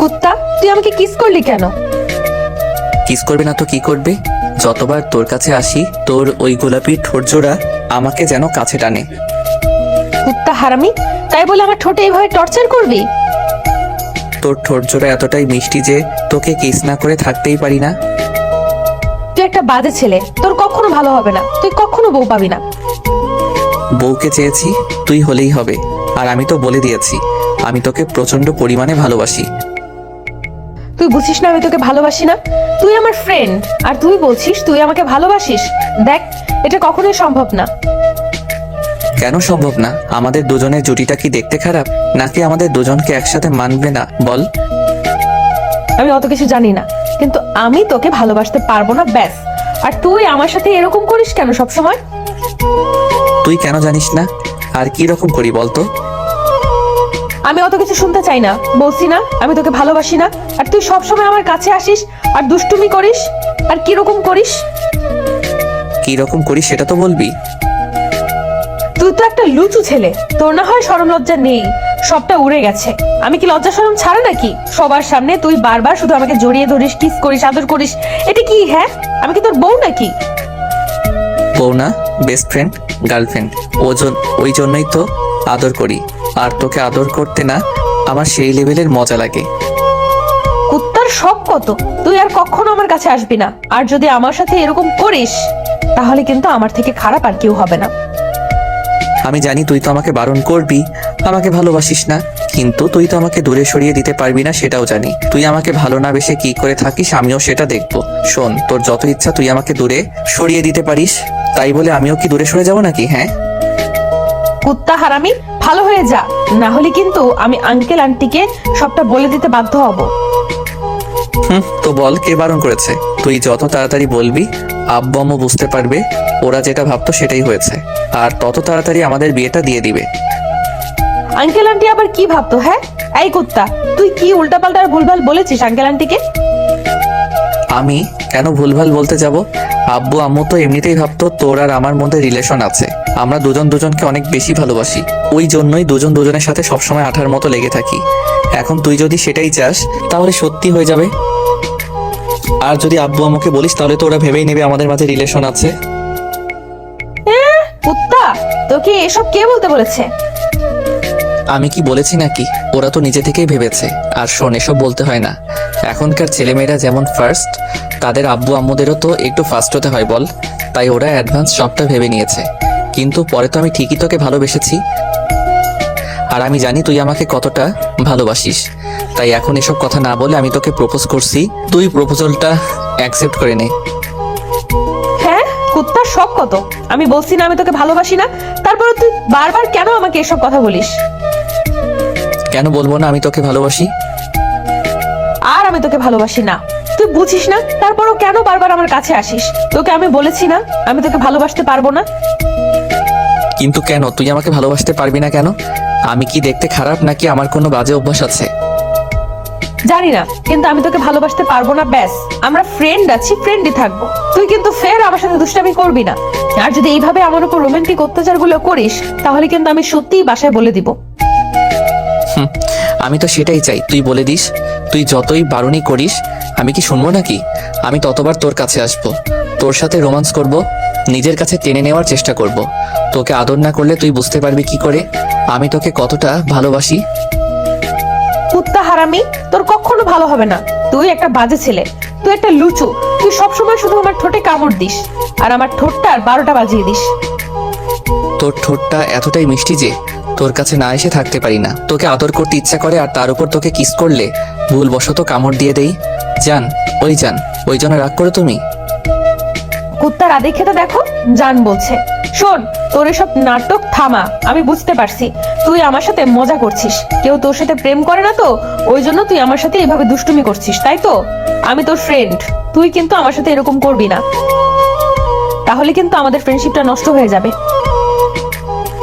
কুত্তা, তুই আমাকে কিস করলি কেন? কিস করবে না তো কি করবে? যতবার তোর কাছে আসি তোর ওই গোলাপি ঠোঁটজোড়া আমাকে যেন কাছে টানে। কুত্তা হারামি, তাই বলে আমার ঠোঁটে এইভাবে টর্চার করবি? তোর ঠোঁটজোড়া এতটাই মিষ্টি যে তোকে কিস না করে থাকতেই পারি না। তুই একটা বাজে ছেলে, তোর কখনো ভালো হবে না, তুই কখনো বউ পাবি না। বউকে চেয়েছি, তুই হলেই হবে। আর আমি তো বলে দিয়েছি আমি তোকে প্রচন্ড পরিমাণে ভালোবাসি। তুই বুঝিস না আমি তোকে ভালোবাসি না? তুই আমার ফ্রেন্ড আর তুই বলছিস তুই আমাকে ভালোবাসিস? দেখ, এটা কখনোই সম্ভব না। কেন সম্ভব না? আমাদের দুজনের জুটিটা কি দেখতে খারাপ, নাকি আমাদের দুজনকে একসাথে মানবে না বল? আমি অত কিছু জানি না, কিন্তু আমি তোকে ভালোবাসতে পারবো না, ব্যাস। আর তুই আমার সাথে এরকম করিস কেন সব সময়? তুই কেন জানিস না? আর কি রকম করি বলতো? আমি অত কিছু শুনতে চাই না, বলছি না আমি তোকে ভালোবাসি না। আর তুই সব সময় আমার কাছে আসিস আর দুষ্টুমি করিস। আর কি রকম করিস? কি রকম করি সেটা তো বলবি। তুই তো একটা লুচু ছেলে, তোর না হয় শরম লজ্জা নেই, সবটা উড়ে গেছে। আমি কি লজ্জা শরম ছাড়া নাকি? সবার সামনে তুই বারবার শুধু আমাকে জড়িয়ে ধরিস, কিস করিস, আদর করিস। এটা কি? হ্যাঁ, আমি কি তোর বউ নাকি? বউ না, বেস্ট ফ্রেন্ড, গার্লফ্রেন্ড। ওই জন্যই তো আদর করি। আর তোকে আদর করতে না আমার সেই লেভেলের মজা লাগে। কুত্তার শখ কত! তুই আর কখনো আমার কাছে আসবি না। আর যদি আমার সাথে এরকম করিস তাহলে কিন্তু আমার থেকে খারাপ আর কেউ হবে না। আমি জানি তুই তো আমাকে বারণ করবি, আমাকে ভালোবাসিস না, কিন্তু তুই তো আমাকে দূরে সরিয়ে দিতে পারবি না সেটাও জানি। তুই আমাকে ভালো না বেশে কি করে থাকিস আমিও সেটা দেখবো। শোন, তোর যত ইচ্ছা তুই আমাকে দূরে সরিয়ে দিতে পারিস, তাই বলে আমিও কি দূরে সরে যাবো নাকি? হ্যাঁ কুত্তা হারামি, ভালো হয়ে যা, না হলে কিন্তু আমি আঙ্কেল আন্টিকে সবটা বলে দিতে বাধ্য হব। তো বল, কে বারণ করেছে? তুই যত তাড়াতাড়ি বলবি আব্বু আম্মু বুঝতে পারবে ওরা যেটা ভাবতো সেটাই হয়েছে, আর তত তাড়াতাড়ি আমাদের বিয়েটা দিয়ে দিবে। আঙ্কেল আন্টি আবার কি ভাবতো? হ্যাঁ, এই কুত্তা, তুই কি উল্টাপাল্টা আর ভুলভাল বলেছিস আঙ্কেল আন্টিকে? আমি কেন ভুলভাল বলতে যাব? আব্বু আম্মু তো এমনিতেই ভাবতো তোর আর আমার মধ্যে রিলেশন আছে, আমরা দুজন দুজনকে অনেক বেশি ভালোবাসি। ওই জন্যই দুজন দুজনের সাথে সবসময় আঠার মতো লেগে থাকি। এখন তুই যদি সেটাই চাস তাহলে সত্যি হয়ে যাবে। আর যদি আব্বু আম্মুকে বলিস তাহলে তো ওরা ভেবেই নেবে আমাদের মাঝে রিলেশন আছে। কুত্তা, তোকে এসব কে বলতে বলেছে? আমি কি বলেছি নাকি? ওরা তো নিজে থেকেই ভেবেছে। আর শোন, এসব বলতে হয় না। এখনকার ছেলেমেয়েরা যেমন ফার্স্ট, তাদের আব্বু আম্মুদেরও তো একটু ফার্স্ট হতে হয় বল। তাই ওরা অ্যাডভান্স সবটা ভেবে নিয়েছে, কিন্তু পরে তো আমি ঠিকই তোকে ভালোবেসেছি। আর আমি জানি তুই আমাকে কতটা ভালোবাসিস। তাই এখন এসব কথা না বলে আমি তোকে প্রপোজ করছি, তুই প্রপোজালটা অ্যাকসেপ্ট করে নে। হ্যাঁ, কুত্তার শখ কত! আমি বলছি না আমি তোকে ভালোবাসি না, তারপরে তুই বারবার কেন আমাকে এসব কথা বলিস? কেন বলবো না আমি তোকে ভালোবাসি? আর আমি তোকে ভালোবাসি না, তুই বুঝিস না, তারপরও কেন বারবার আমার কাছে আসিস? তোকে আমি বলেছি না আমি তোকে ভালোবাসতে পারবো না? কিন্তু কেন তুই আমাকে ভালোবাসতে পারবি না কেন? আমি কি দেখতে খারাপ, নাকি আমার কোনো বাজে অভ্যাস আছে? জানি না, কিন্তু আমি তোকে ভালোবাসতে পারবো না, ব্যাস। আমরা ফ্রেন্ড আছি, ফ্রেন্ডই থাকবো। তুই কিন্তু ফের আমার সাথে দুষ্টামি করবি না। আর যদি এইভাবে আমার উপর রোমান্টিক অত্যাচারগুলো করিস তাহলে কিন্তু আমি সত্যিই বাসায় বলে দিব। আমি তো সেটাই চাই, তুই বলে দিস। তুই যতই বারণই করিস আমি কি শুনবো নাকি? আমি ততবার তোর কাছে আসবো, তোর সাথে রোমান্স করব, নিজের কাছে টেনে নেওয়ার চেষ্টা করব। তোকে আদর না করলে তুই বুঝতে পারবি কি করে আমি তোকে কতটা ভালোবাসি। কুত্তা হারামি, তোর কখনো ভালো হবে না। তুই একটা বাজে ছেলে, তুই একটা লুচু। তুই সবসময় শুধু আমার ঠোঁটে কামড় দিস আর আমার ঠোঁটটার 12টা বাজিয়ে দিস। তোর ঠোঁটটা এতটাই মিষ্টি যে তোর কাছে না এসে থাকতে পারি না। তোকে আদর করতে ইচ্ছা করে, আর তার উপর তোকে কিস করলে ভুলবশত কামড় দিয়ে দেই। জান, ওই জন্য রাগ করে তুমি? কুত্তার আদে খেতে দেখো, জান বলছে। শোন, তোর এসব নাটক থামা। আমি বুঝতে পারছি তুই আমার সাথে মজা করছিস। কেউ তোর সাথে প্রেম করে না তো, ওই জন্য তুই আমার সাথে এইভাবে দুষ্টুমি করছিস, তাই তো? আমি তোর ফ্রেন্ড, তুই কিন্তু আমার সাথে এরকম করবি না, তাহলে কিন্তু আমাদের ফ্রেন্ডশিপটা নষ্ট হয়ে যাবে।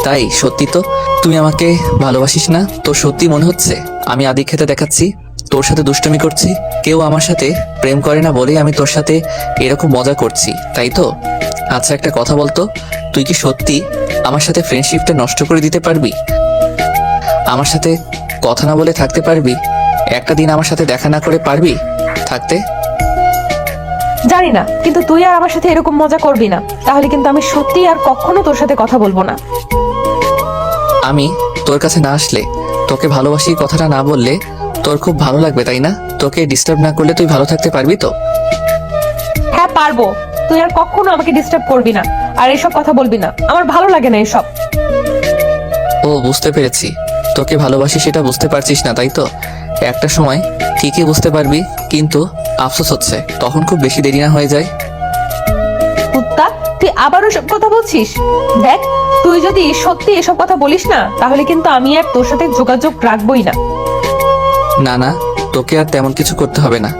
তাই? সত্যি তো তুই আমাকে ভালোবাসিস না? তোর সত্যি মনে হচ্ছে আমি আদি খেতে দেখাচ্ছি, তোর সাথে দুষ্টামি করছি? কেউ আমার সাথে প্রেম করে না বলেই আমি তোর সাথে এরকম মজা করছি, তাই তো? আচ্ছা, একটা কথা বলতো, তুই কি সত্যি আমার সাথে ফ্রেন্ডশিপটা নষ্ট করে দিতে পারবি? আমার সাথে কথা না বলে থাকতে পারবি? একটা দিন আমার সাথে দেখা না করে পারবি থাকতে? জানি না, কিন্তু তুই আর আমার সাথে এরকম মজা করবি না, তাহলে কিন্তু আমি সত্যি আর কখনো তোর সাথে কথা বলবো না। আমি তোর কাছে না আসলে, তোকে ভালোবাসি কথাটা না বললে তোর খুব ভালো লাগবে তাই না? তোকে ডিস্টার্ব না করলে তুই ভালো থাকতে পারবি তো? হ্যাঁ পারবো, তুই আর কখনো আমাকে ডিস্টার্ব করবি না, আর এসব কথা বলবি না, আমার ভালো লাগে না এসব। ও বুঝতে পেরেছি, তোকে ভালোবাসি সেটা বুঝতে পারছিস না তাই তো? একটা সময় ঠিকই বুঝতে পারবি, কিন্তু আফসোস হচ্ছে তখন খুব বেশি দেরি না হয়ে যায়। কুত্তা, তুই আবারও সব কথা বলছিস? দেখ, তুই যদি সত্যি এসব কথা বলিস না, তাহলে কিন্তু আমি আর তোর সাথে যোগাযোগ রাখবোই না। না না, তোকে আর তেমন কিছু করতে হবে না।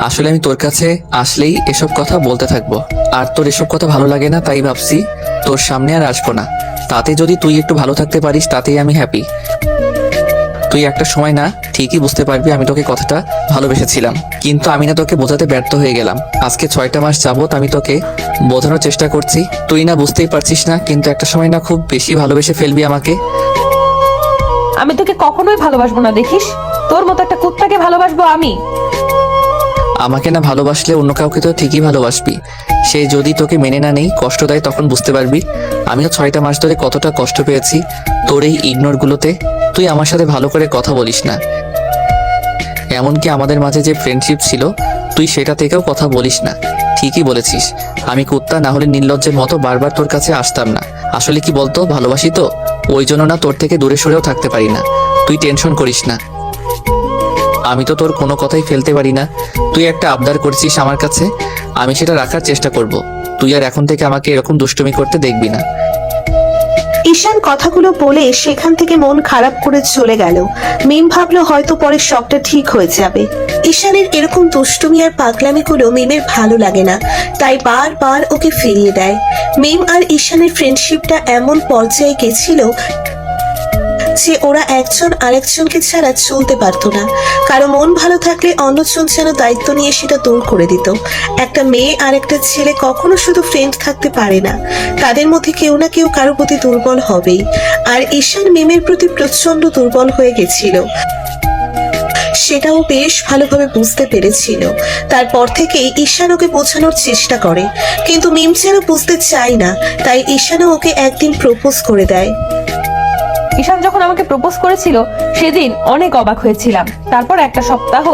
আসলে আমি তোর কাছে আসলেই এসব কথা বলতে থাকবো, আর তোর এসব কথা ভালো লাগে না, তাই ভাবছি তোর সামনে আর আসবো না। তাতে যদি তুই একটু ভালো থাকতে পারিস তাতেই আমি হ্যাপি। তুই একটা সময় না ঠিকই বুঝতে পারবি আমি তোকে কতটা ভালোবেসেছিলাম, কিন্তু আমি না তোকে বোঝাতে ব্যর্থ হয়ে গেলাম। আজকে 6টা মাস যাবত আমি তোকে বোঝানোর চেষ্টা করছি, তুই না বুঝতেই পারছিস না, কিন্তু একটা সময় না খুব বেশি ভালোবেসে ফেলবি আমাকে। আমি তোকে কখনোই ভালোবাসবো না, দেখিস, তোর মতো একটা কুত্তাকে ভালোবাসবো আমি? আমাকে না ভালোবাসলে অন্য কাউকে তো ঠিকই ভালোবাসবি। সে যদি তোকে মেনে না নেই, কষ্ট দেয়, তখন বুঝতে পারবি। আমিও 6টা মাস ধরে কতটা কষ্ট পেয়েছি তোর এই ইগনোর গুলোতে। তুই আমার সাথে ভালো করে কথা বলিস না, এমনকি আমাদের মাঝে যে ফ্রেন্ডশিপ ছিল তুই সেটা থেকেও কথা বলিস না। ঠিকই বলেছিস, আমি কুত্তা না হলে নির্লজ্জের মতো বারবার তোর কাছে আসতাম না। আসলে কি বলতো, ভালোবাসি তো, ওই জন্য না তোর থেকে দূরে সরেও থাকতে পারি না। তুই টেনশন করিস না, আমি তো তোর কোনো কথাই ফেলতে পারি না। তুই একটা আবদার করছিস আমার কাছে, আমি সেটা রাখার চেষ্টা করব। তুই আর এখন থেকে আমাকে এরকম দুষ্টুমি করতে দেখবি না। ঈশান কথাগুলো বলে সেখান থেকে মন খারাপ করে চলে গেল। মিম ভাবলো হয়তো পরে সবটা ঠিক হয়ে যাবে। ঈশানের এরকম দুষ্টুমি আর পাগলামিগুলো মিমের ভালো লাগে না, তাই বারবার ওকে ফিরিয়ে দেয়। মিম আর ঈশানের ফ্রেন্ডশিপটা এমন পর্যায়ে গেছিল যে ওরা একজন আরেকজনকে ছাড়া চলতে পারতো না। কারো মন ভালো থাকলে অন্যজন যেন দায়িত্ব নিয়ে সেটা দূর করে দিত। একটা মেয়ে আর একটা ছেলে কখনো শুধু ফ্রেন্ড থাকতে পারে না, তাদের মধ্যে কেউ না কেউ কারো প্রতি দুর্বল হবেই। আর ঈশান মিমের প্রতি প্রচন্ড দুর্বল হয়ে গেছিল, সেটাও বেশ ভালোভাবে বুঝতে পেরেছিল। তারপর থেকেই ঈশান ওকে বোঝানোর চেষ্টা করে, কিন্তু মিম যেন বুঝতে চায় না, তাই ঈশানও ওকে একদিন প্রপোজ করে দেয়। ঈশান যখন আমাকে প্রপোজ করেছিল সেদিন অনেক অবাক হয়েছিলাম। তারপর একটা সপ্তাহ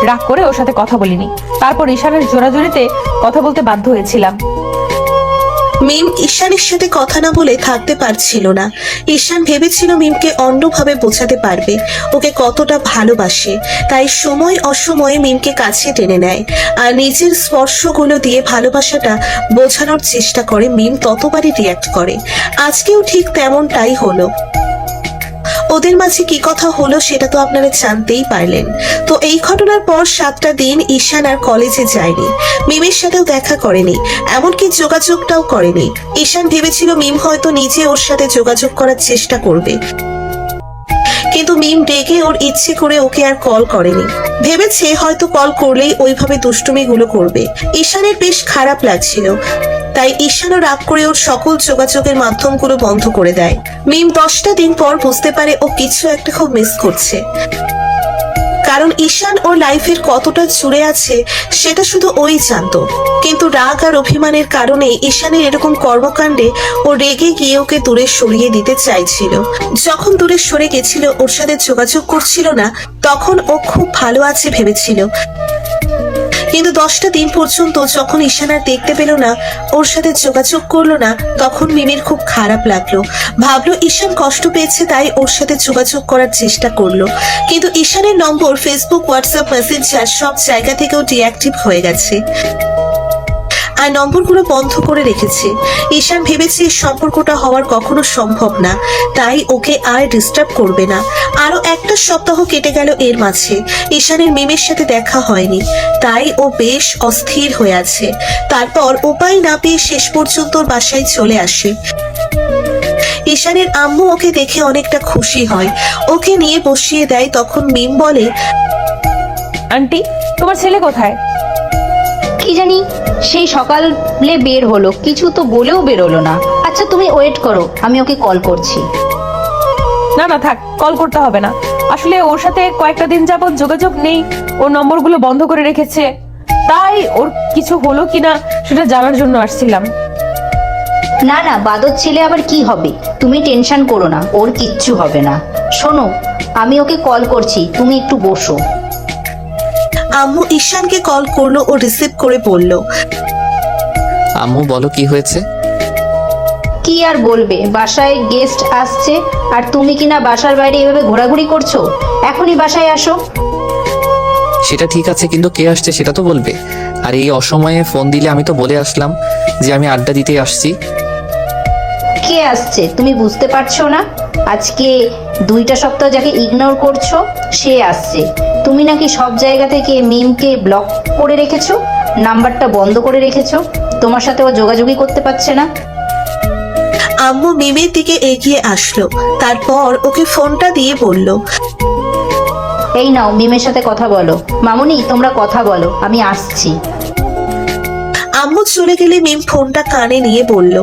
রাগ করে ওর সাথে কথা বলিনি। তারপর ঈশানের জোরাজোরিতে কথা বলতে বাধ্য হয়েছিলাম। মিম ঈশানের সাথে কথা না বলে থাকতে পারছিল না। ঈশান ভেবেছিল মিমকে অন্যভাবে বোঝাতে পারবে ওকে কতটা ভালোবাসে, তাই সময় অসময়ে মিমকে কাছে টেনে নেয় আর নিজের স্পর্শগুলো দিয়ে ভালোবাসাটা বোঝানোর চেষ্টা করে। মিম ততবারই রিয়াক্ট করে। আজকেও ঠিক তেমনটাই হলো। ওদের মাঝে কি কথা হলো সেটা তো আপনারা জানতেই পারলেন। তো এই ঘটনার পর 7টা দিন ঈশান আর কলেজে যায়নি, মিমের সাথেও দেখা করেনি, এমনকি যোগাযোগটাও করেনি। ঈশান ভেবেছিল মিম হয়তো নিজে ওর সাথে যোগাযোগ করার চেষ্টা করবে, কিন্তু মিম ডেকে ওর ইচ্ছে করে ওকে আর কল করেনি। ভেবেছে হয়তো কল করলেই ওইভাবে দুষ্টুমিগুলো করবে। ঈশানের বেশ খারাপ লাগছিল, তাই ঈশানও রাগ করে ওর সকল যোগাযোগের মাধ্যমগুলো বন্ধ করে দেয়। মিম 10টা দিন পর বুঝতে পারে ও কিছু একটা খুব মিস করছে, কারণ ঈশান ওর লাইফের কতটা জুড়ে আছে সেটা শুধু ওই জানতো। কিন্তু রাগ আর অভিমানের কারণে ঈশানের এরকম কর্মকাণ্ডে ও রেগে গিয়ে ওকে দূরে সরিয়ে দিতে চাইছিল। যখন দূরে সরে গেছিল, ওর সাথে যোগাযোগ করছিল না, তখন ও খুব ভালো আছে ভেবেছিল। কিন্তু 10টা দিন পর্যন্ত যখন ঈশান আর দেখতে পেল না, ওর সাথে যোগাযোগ করলো না, তখন মিমের খুব খারাপ লাগলো। ভাবলো ঈশান কষ্ট পেয়েছে, তাই ওর সাথে যোগাযোগ করার চেষ্টা করলো। কিন্তু ঈশানের নম্বর ফেসবুক, হোয়াটসঅ্যাপ, মেসেঞ্জার সব জায়গা থেকেও ডিঅ্যাক্টিভ হয়ে গেছে আর নম্বরগুলো বন্ধ করে রেখেছে। ঈশান ভেবেছে সম্পর্কটা হওয়ার কখনো সম্ভব না, তাই ওকে আর ডিস্টার্ব করবে না। আরো একটা সপ্তাহ কেটে গেল এর মাঝে। ঈশানের মিমের সাথে দেখা হয়নি, তাই ও বেশ অস্থির হয়ে আছে। তারপর উপায় না পেয়ে শেষ পর্যন্ত ওর বাসায় চলে আসে। ঈশানের আম্মু ওকে দেখে অনেকটা খুশি হয়, ওকে নিয়ে বসিয়ে দেয়। তখন মিম বলে, আন্টি, তোমার ছেলে কোথায়? কি জানি, সেই সকালে বের হলো, কিছু তো বলেও বেরোলো না। আচ্ছা তুমি ওয়েট করো, আমি ওকে কল করছি। না না থাক, কল করতে হবে না। আসলে ওর সাথে কয়েকটা দিন যাবত যোগাযোগ নেই, ওর নম্বরগুলো বন্ধ করে রেখেছে, তাই ওর কিছু হলো কিনা সেটা জানার জন্য আসছিলাম। না না, বাদর ছেলে আবার কি হবে, তুমি টেনশন করো না, ওর কিচ্ছু হবে না। শোনো, আমি ওকে কল করছি, তুমি একটু বসো। আম্মু ঈশানকে কল করলো ও রিসিভ করে বলল, আম্মু বলো কি হয়েছে? কি আর বলবে, বাসায় গেস্ট আসছে আর তুমি কিনা বাসার বাইরে এভাবে ঘোরাঘুরি করছো। এখনই বাসায় আসো। সেটা ঠিক আছে, কিন্তু কে আসছে সেটা তো বলবে। আর এই অসময়ে ফোন দিলে আমি তো বলে আসলাম যে আমি আড্ডা দিতে আসছি। কে আসছে তুমি বুঝতে পারছো না? আজকে 2টা সপ্তাহ যাকে ইগনোর করছো সে আসছে। তুমি নাকি সব জায়গা থেকে মিমকে ব্লক করে রেখেছো, নাম্বারটা বন্ধ করে রেখেছো, তোমার সাথে ও যোগাযোগই করতে পারছে না। আম্মু মিমের দিকে এগিয়ে আসলো, তারপর ওকে ফোনটা দিয়ে বলল, এই নাও, মিমের সাথে কথা বলো। মামুনি তোমরা কথা বলো, আমি আসছি। আম্মু চলে গেলে মিম ফোনটা কানে নিয়ে বলল,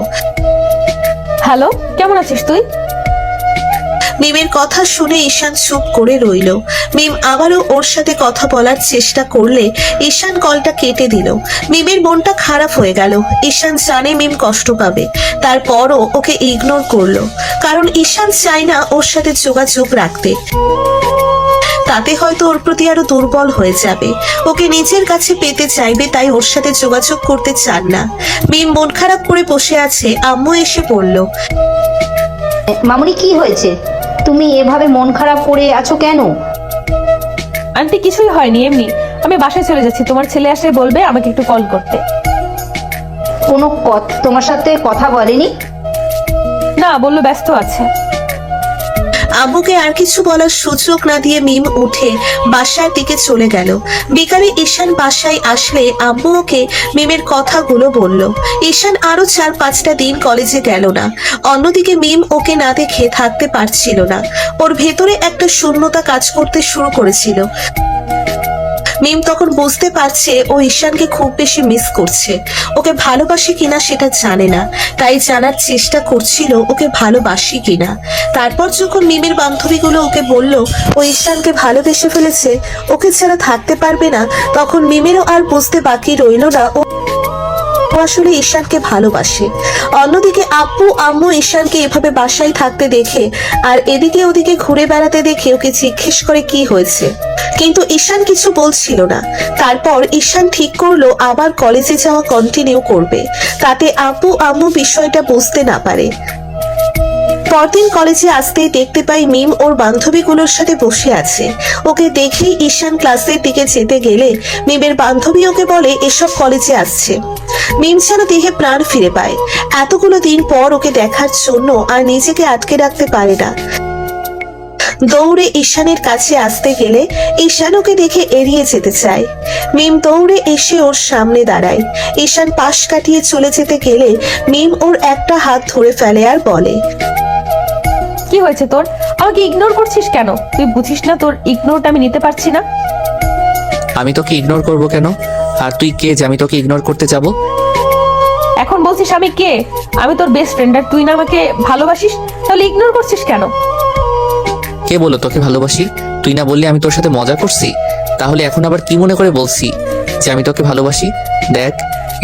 হ্যালো, কেমন আছিস তুই? মিমের কথা শুনে ঈশান চুপ করে রইল। মিম আবারও ওর সাথে কথা বলার চেষ্টা করলে ঈশান কলটা কেটে দিল। মিমের মনটা খারাপ হয়ে গেল। ঈশান জানে মিম কষ্ট পাবে, তারপরও ওকে ইগনোর করলো, কারণ ঈশান চায় না ওর সাথে যোগাযোগ রাখতে। তাতে হয়তো ওর প্রতি আরো দুর্বল হয়ে যাবে, ওকে নিজের কাছে পেতে চাইবে, তাই ওর সাথে যোগাযোগ করতে চান না। মিম মন খারাপ করে বসে আছে। আম্মু এসে বলল, মামুনি কি হয়েছে, তুমি এভাবে মন খারাপ করে আছো কেন? আন্টি কিছুই হয়নি, এমনি আমি বাসায় চলে যাচ্ছি, তোমার ছেলে আসলে বলবে আমাকে একটু কল করতে। কোনো তোমার সাথে কথা বলেনি? না, বললো ব্যস্ত আছে। আম্মুকে আর কিছু বলার সুযোগ না দিয়ে মিম উঠে বাসার দিকে চলে গেল। বিকালে ঈশান বাসায় আসলে আম্মু ওকে মিমের কথাগুলো বলল। ঈশান আরো 4-5টা দিন কলেজে গেল না। অন্যদিকে মিম ওকে না দেখে থাকতে পারছিল না, ওর ভেতরে একটা শূন্যতা কাজ করতে শুরু করেছিল। মিম তখন বুঝতে পারছে ও ঈশানকে খুব বেশি মিস করছে। ওকে ভালোবাসে কিনা সেটা জানে না, তাই জানার চেষ্টা করছিল ওকে ভালোবাসি কিনা। তারপর যখন মিমের বান্ধবীগুলো ওকে বলল ও ঈশানকে ভালোবেসে ফেলেছে, ওকে ছাড়া থাকতে পারবে না, তখন মিমেরও আর বুঝতে বাকি রইল না ও আসলে ঈশানকে ভালোবাসে। অন্যদিকে আব্বু আম্মু ঈশানকে এভাবে বাসায় থাকতে দেখে আর এদিকে ওদিকে ঘুরে বেড়াতে দেখে ওকে জিজ্ঞেস করে কি হয়েছে, কিন্তু ঈশান কিছু বলছিল না। তারপর ঈশান ঠিক করলো আবার কলেজে যাওয়া কন্টিনিউ করবে, তাতে আব্বু আম্মু বিষয়টা বুঝতে না পারে। পরদিন কলেজে আসতেই দেখতে পাই মিম ওর বান্ধবীগুলোর সাথে বসে আছে। ওকে দেখেই ঈশান ক্লাসের দিকে যেতে গেলে মিমের বান্ধবী ওকে বলে এসব কলেজে আসছে। মিম যেন দেহে প্রাণ ফিরে পায়। এতগুলো দিন পর ওকে দেখার জন্য আর নিজেকে আটকে রাখতে পারে না। দৌড়ে ঈশানের কাছে আসতে গেলে ঈশান ওকে দেখে এড়িয়ে যেতে চায়। মিম দৌড়ে এসে ওর সামনে দাঁড়ায়। ঈশান পাশ কাটিয়ে চলে যেতে গেলে মিম ওর একটা হাত ধরে ফেলে আর বলে, কি হয়েছে তোর? আমাকে ইগনোর করছিস কেন? তুই বুঝিস না তোর ইগনোরটা আমি নিতে পারছি না? আমি তোকে ইগনোর করব কেন? আর তুই কে যে আমি তোকে ইগনোর করতে যাব? এখন বলছিস আমি কে? আমি তোর বেস্ট ফ্রেন্ড, আর তুই না আমাকে ভালোবাসিস, তাহলে ইগনোর করছিস কেন? কে বলো তোকে ভালোবাসি? তুই না বললি আমি তোর সাথে মজা করছি? তাহলে এখন আবার কি মনে করে বলছি যে আমি তোকে ভালোবাসি? দেখ,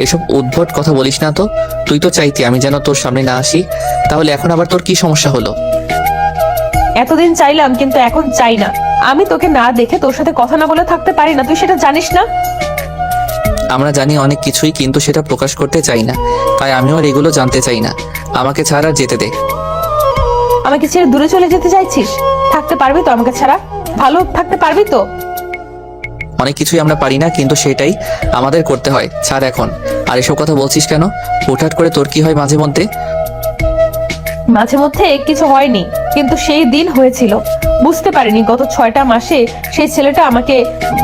এসব উদ্ভট কথা বলিস না তো। তুই তো চাইতি আমি যেন তোর সামনে না আসি, তাহলে এখন আবার তোর কি সমস্যা হলো? এতদিন চাইলাম, কিন্তু এখন চাই না। আমি তোকে না দেখে তোর সাথে কথা না বলে থাকতে পারি না, তুই সেটা জানিস না? আমরা জানি অনেক কিছুই, কিন্তু সেটা প্রকাশ করতে চাই না, তাই আমিও আর এগুলো জানতে চাই না। আমাকে ছাড় আর যেতে দে। আমাকে ছেড়ে দূরে চলে যেতে চাইছিস? থাকতে পারবি তো আমাকে ছাড়া? ভালো থাকতে পারবি তো? অনেক কিছুই আমরা পারি না, কিন্তু সেটাই আমাদের করতে হয়। ছাড় এখন। আর এসব কথা বলছিস কেন? হুটহাট করে তোর কি হয় মাঝে মধ্যে? মাঝে মধ্যে কিছু হয়নি, কিন্তু সেই দিন হয়েছিল। বুঝতে পারিনি গত 6টা মাসে সেই ছেলেটা আমাকে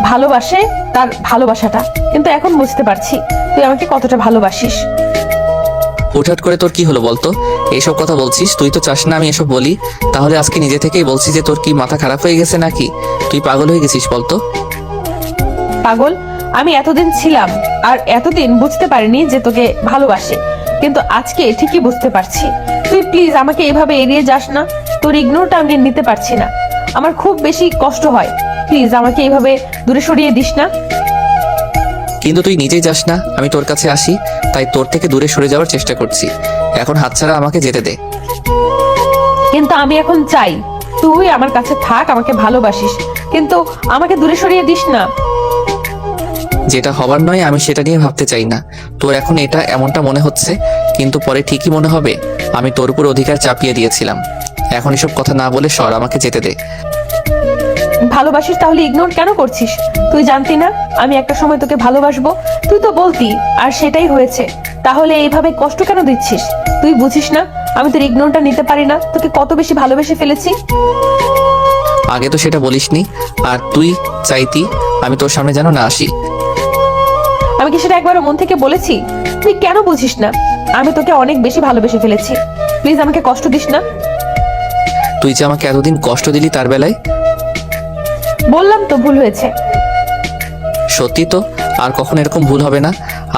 ভালোবাসে, তার ভালোবাসাটা। কিন্তু এখন বুঝতে পারছি তুই আমাকে কতটা ভালোবাসিস। হুটহাট করে তোর কি হলো বলতো? এইসব কথা বলছিস, তুই তো চাস না আমি এসব বলি, তাহলে আজকে নিজে থেকেই বলছিস যে তোর কি মাথা খারাপ হয়ে গেছে নাকি? তুই পাগল হয়ে গেছিস বলতো? পাগল? আমি এতদিন ছিলাম আর এতদিন বুঝতে পারিনি যে তোকে ভালোবাসে, কিন্তু আজকে ঠিকই বুঝতে পারছি। তুই প্লিজ আমাকে এভাবে এড়িয়ে যাস না। তোর ইগনোরটা আমি নিতে পারছি না। আমার খুব বেশি কষ্ট হয়। প্লিজ আমাকে এইভাবে দূরে সরিয়ে দিস না। কিন্তু তুই নিজেই যাস না আমি তোর কাছে আসি, তাই তোর থেকে দূরে সরে যাওয়ার চেষ্টা করছি। এখন হাতছাড়া আমাকে যেতে দে। কিন্তু আমি এখন চাই তুই আমার কাছে থাক, আমাকে ভালোবাসিস, কিন্তু আমাকে দূরে সরিয়ে দিস না। যেটা হবার নয় আমি সেটা নিয়ে ভাবতে চাই না। তোর এখন এটা এমনটা মনে হচ্ছে, কিন্তু পরে ঠিকই মনে হবে আমি তোর উপর অধিকার চাপিয়ে দিয়েছিলাম। এখন এসব কথা না বলে সর, আমাকে যেতে দে। ভালোবাসিস তাহলে ইগনোর কেন করছিস? তুই জানতি না আমি একটা সময় তোকে ভালোবাসবো? তুই তো বলতি, আর সেটাই হয়েছে। তাহলে এইভাবে কষ্ট কেন দিচ্ছিস? তুই বুঝিস না আমি তোর ইগনোরটা নিতে পারি না, তোকে কত বেশি ভালোবেসে ফেলেছি। আগে তো সেটা বলিসনি, আর তুই চাইতি আমি তোর সামনে যেন না আসি। আমি কি সেটা একবারও মন থেকে বলেছি? তুই কেন বুঝিস না? আমি তোকে অনেক বেশি ভালোবেসে ফেলেছি। প্লিজ আমাকে কষ্ট দিস না। তুই যে আমাকে এতদিন কষ্ট দিলি তার বেলায়। বললাম তো ভুল হয়েছে। সত্যি তো? আর কখন এরকম ভুল হবে না?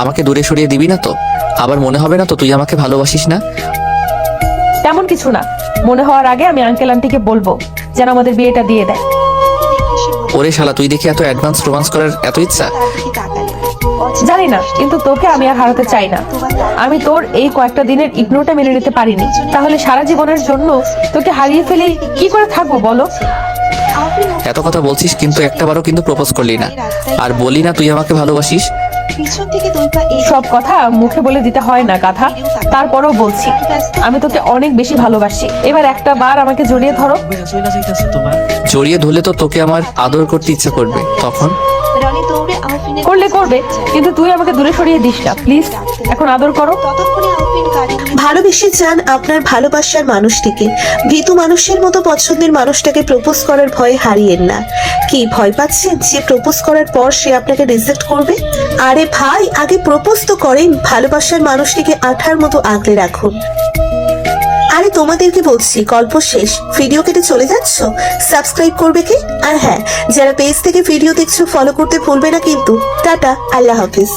আমাকে দূরে সরিয়ে দিবি না তো? আবার মনে হবে না তো তুই আমাকে ভালোবাসিস না? তেমন কিছু না। মনে হওয়ার আগে আমি আঙ্কেল আন্টিকে বলবো যেন আমাদের বিয়েটা দিয়ে দেয়। ওরে শালা, তুই দেখি এত অ্যাডভান্স রোমান্স করার এত ইচ্ছা? জানি না, কিন্তু তোকে আমি আর হারাতে চাই না। আমি তোর এই কয়েকটা দিনের ইগনোরটা মেনে নিতে পারিনি, তাহলে সারা জীবনের জন্য তোকে হারিয়ে ফেলে কি করে থাকবো বলো? এত কথা বলছিস কিন্তু একটাবারও কিন্তু প্রপোজ করলি না, আর বলি না তুই আমাকে ভালোবাসিস। সব কথা মুখে বলে দিতে হয় না গাধা। তারপরও বলছি আমি তোকে অনেক বেশি ভালোবাসি। এবার একটা বার আমাকে জড়িয়ে ধরো। জড়িয়ে ধরলে তো তোকে আমার আদর করতে ইচ্ছা করবে, তখন করলে করবে, কিন্তু তুই আমাকে দূরে সরিয়ে দিস না প্লিজ। এখন আদর করো। ভালোবেসে চান আপনার ভালোবাসার মানুষটিকে। ভীতু মানুষের মতো পছন্দের মানুষটাকে প্রপোজ করার ভয়ে হারিয়েন না। কি ভয় পাচ্ছেন যে প্রপোজ করার পর সে আপনাকে রিজেক্ট করবে? আরে ভাই, আগে প্রপোজ তো করেন। ভালোবাসার মানুষটিকে আঠার মতো আগলে রাখুন। আরে তোমাদেরকে বলছি, গল্প শেষ। ভিডিও কেটে চলে যাচ্ছ? সাবস্ক্রাইব করবে কি? আর হ্যাঁ, যারা পেজ থেকে ভিডিও দেখছো ফলো করতে ভুলবে না কিন্তু। টাটা, আল্লাহ হাফিজ।